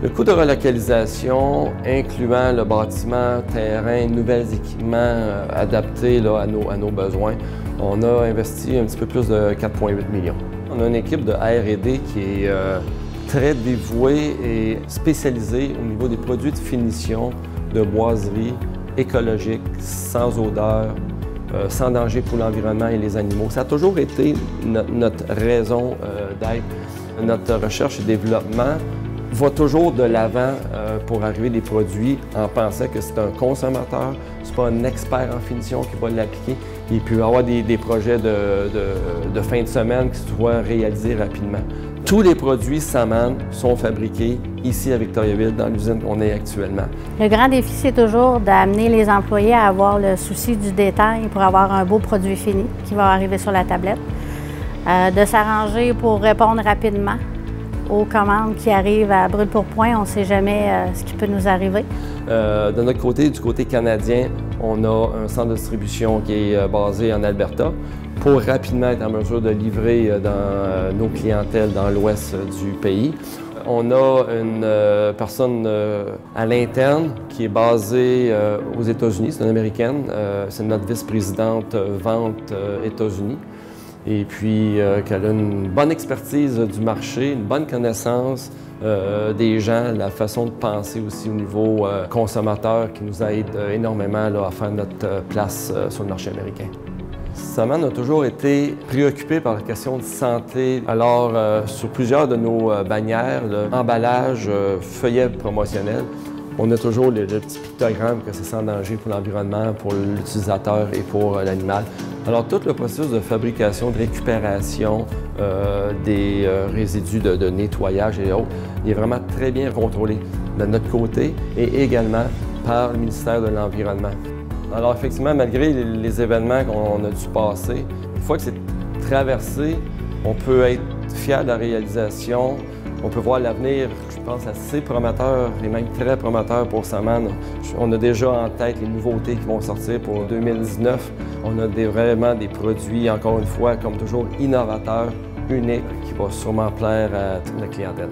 Le coût de relocalisation, incluant le bâtiment, terrain, nouveaux équipements adaptés là, à nos besoins, on a investi un petit peu plus de 4,8 millions. On a une équipe de R&D qui est très dévouée et spécialisée au niveau des produits de finition, de boiserie, écologique, sans odeur, sans danger pour l'environnement et les animaux. Ça a toujours été notre raison d'être. Notre recherche et développement va toujours de l'avant pour arriver des produits en pensant que c'est un consommateur, c'est pas un expert en finition qui va l'appliquer. Il peut y avoir des projets de fin de semaine qui soient réalisés rapidement. Tous les produits Saman sont fabriqués ici à Victoriaville, dans l'usine qu'on est actuellement. Le grand défi, c'est toujours d'amener les employés à avoir le souci du détail pour avoir un beau produit fini qui va arriver sur la tablette. De s'arranger pour répondre rapidement aux commandes qui arrivent à brûle-pourpoint. On ne sait jamais ce qui peut nous arriver. De notre côté, du côté canadien, on a un centre de distribution qui est basé en Alberta pour rapidement être en mesure de livrer dans nos clientèles dans l'ouest du pays. On a une personne à l'interne qui est basée aux États-Unis, c'est une Américaine, c'est notre vice-présidente vente États-Unis. Et puis qu'elle a une bonne expertise du marché, une bonne connaissance des gens, la façon de penser aussi au niveau consommateur qui nous aide énormément là, à faire notre place sur le marché américain. Saman a toujours été préoccupé par la question de santé. Alors, sur plusieurs de nos bannières, emballage, feuillets promotionnels, on a toujours le petit pictogramme que c'est sans danger pour l'environnement, pour l'utilisateur et pour l'animal. Alors, tout le processus de fabrication, de récupération des résidus de nettoyage et autres, il est vraiment très bien contrôlé de notre côté et également par le ministère de l'Environnement. Alors, effectivement, malgré les événements qu'on a dû passer, une fois que c'est traversé, on peut être fier de la réalisation. On peut voir l'avenir, je pense, assez prometteur et même très prometteur pour Saman. On a déjà en tête les nouveautés qui vont sortir pour 2019. On a vraiment des produits, encore une fois, comme toujours, innovateurs, uniques, qui vont sûrement plaire à toute notre clientèle.